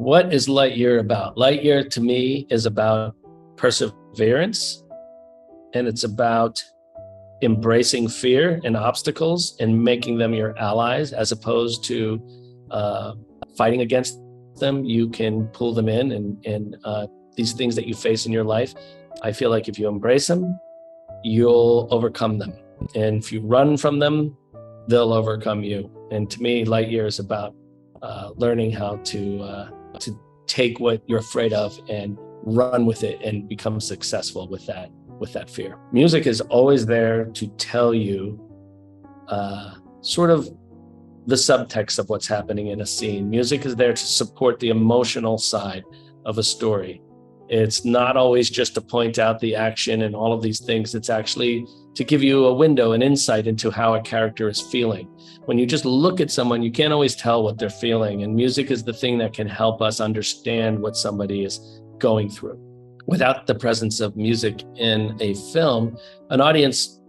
What is Lightyear about? Lightyear to me is about perseverance, and it's about embracing fear and obstacles and making them your allies as opposed to fighting against them. You can pull them in, and these things that you face in your life, I feel like if you embrace them, you'll overcome them. And if you run from them, they'll overcome you. And to me, Lightyear is about learning how to take what you're afraid of and run with it and become successful with that fear. Music is always there to tell you sort of the subtext of what's happening in a scene. Music is there to support the emotional side of a story. It's not always just to point out the action and all of these things. It's actually to give you a window, an insight into how a character is feeling. When you just look at someone, you can't always tell what they're feeling. And music is the thing that can help us understand what somebody is going through. Without the presence of music in a film, an audience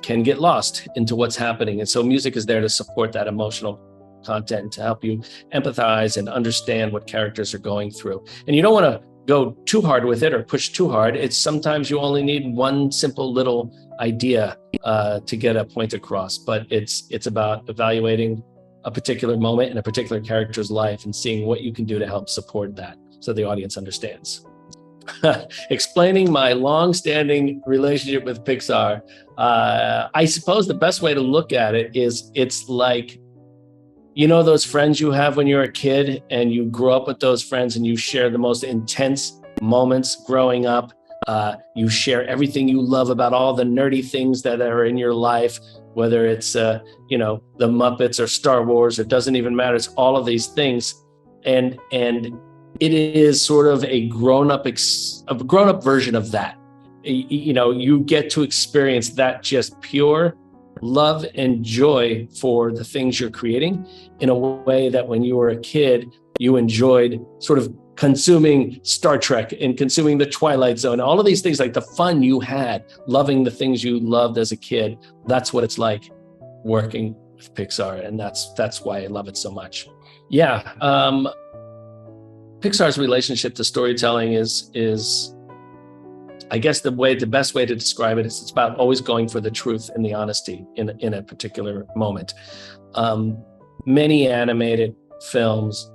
can get lost into what's happening. And so music is there to support that emotional content, to help you empathize and understand what characters are going through. And you don't want to go too hard with it or push too hard. It's sometimes you only need one simple little idea to get a point across, but it's about evaluating a particular moment in a particular character's life and seeing what you can do to help support that so the audience understands. Explaining my long-standing relationship with Pixar, I suppose the best way to look at it is it's like, you know, those friends you have when you're a kid and you grow up with those friends and you share the most intense moments growing up. You share everything you love about all the nerdy things that are in your life, whether it's, the Muppets or Star Wars, it doesn't even matter. It's all of these things. And it is sort of a grown-up version of that. You get to experience that just pure love and joy for the things you're creating in a way that when you were a kid, you enjoyed sort of consuming Star Trek and consuming the Twilight Zone, all of these things, like the fun you had, loving the things you loved as a kid. That's what it's like working with Pixar. And that's why I love it so much. Yeah. Pixar's relationship to storytelling is I guess the best way to describe it is it's about always going for the truth and the honesty in a particular moment. Many animated films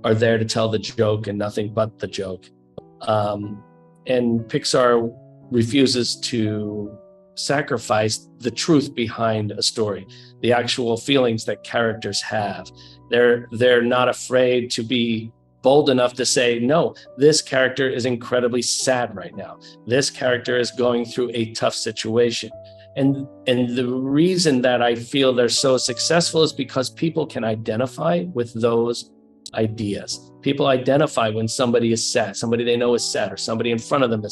are there to tell the joke and nothing but the joke. And Pixar refuses to sacrifice the truth behind a story, the actual feelings that characters have. They're not afraid to be bold enough to say, no, this character is incredibly sad right now. This character is going through a tough situation. And the reason that I feel they're so successful is because people can identify with those ideas. People identify when somebody is sad, somebody they know is sad, or somebody in front of them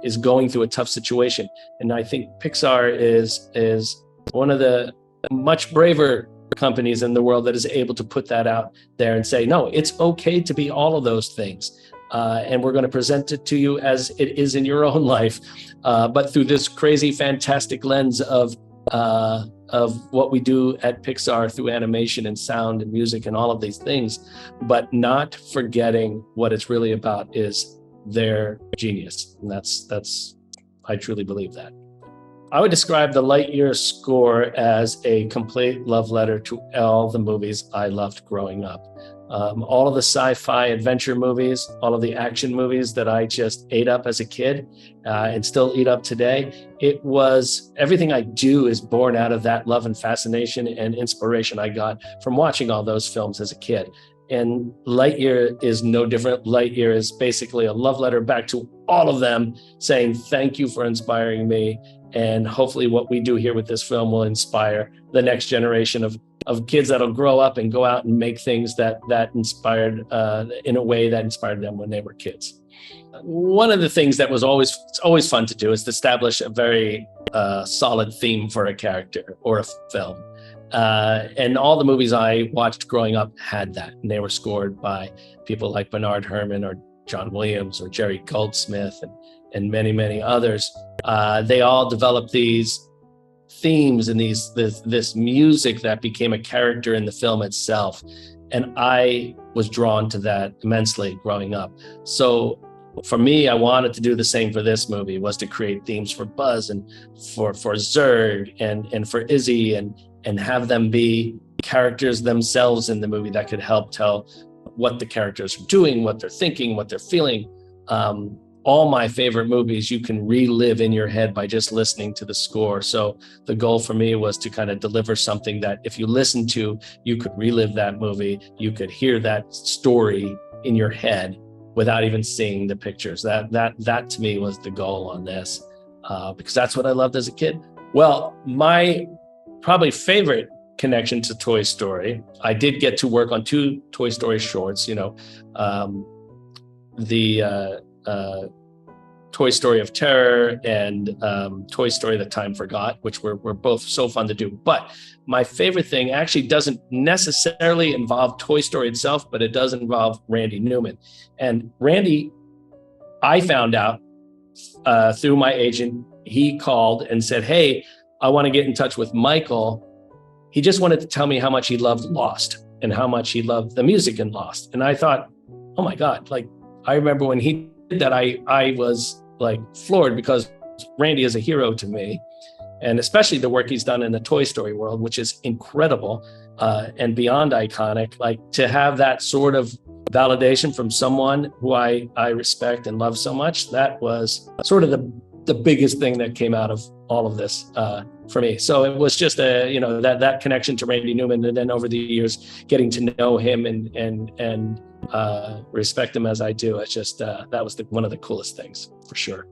is going through a tough situation. And I think Pixar is one of the much braver companies in the world that is able to put that out there and say, no, it's okay to be all of those things. And we're going to present it to you as it is in your own life, but through this crazy, fantastic lens of what we do at Pixar through animation and sound and music and all of these things, but not forgetting what it's really about is their genius. And that's I truly believe that. I would describe the Lightyear score as a complete love letter to all the movies I loved growing up. All of the sci-fi adventure movies, all of the action movies that I just ate up as a kid and still eat up today. It was everything I do is born out of that love and fascination and inspiration I got from watching all those films as a kid. And Lightyear is no different. Lightyear is basically a love letter back to all of them, saying thank you for inspiring me. And hopefully what we do here with this film will inspire the next generation of kids that'll grow up and go out and make things that inspired in a way that inspired them when they were kids. One of the things that was always fun to do is to establish a very solid theme for a character or a film. And all the movies I watched growing up had that, and they were scored by people like Bernard Herrmann or John Williams or Jerry Goldsmith and many, many others. They all developed these themes and this music that became a character in the film itself. And I was drawn to that immensely growing up. So for me, I wanted to do the same for this movie, was to create themes for Buzz and for Zurg and for Izzy, and have them be characters themselves in the movie that could help tell what the characters are doing, what they're thinking, what they're feeling. All my favorite movies you can relive in your head by just listening to the score. So the goal for me was to kind of deliver something that if you listen to, you could relive that movie, you could hear that story in your head without even seeing the pictures. That to me was the goal on this, because that's what I loved as a kid. Well, my probably favorite connection to Toy Story, I did get to work on 2 Toy Story shorts, Toy Story of Terror and Toy Story That Time Forgot, which were both so fun to do. But my favorite thing actually doesn't necessarily involve Toy Story itself, but it does involve Randy Newman. And Randy, I found out through my agent, he called and said, hey, I want to get in touch with Michael. He just wanted to tell me how much he loved Lost and how much he loved the music in Lost. And I thought, oh my God, like, I remember when he did that, I was like floored, because Randy is a hero to me, and especially the work he's done in the Toy Story world, which is incredible and beyond iconic. Like, to have that sort of validation from someone who I respect and love so much, that was sort of the biggest thing that came out of all of this for me. So it was just that connection to Randy Newman, and then over the years getting to know him and respect him as I do. It's just that was one of the coolest things for sure.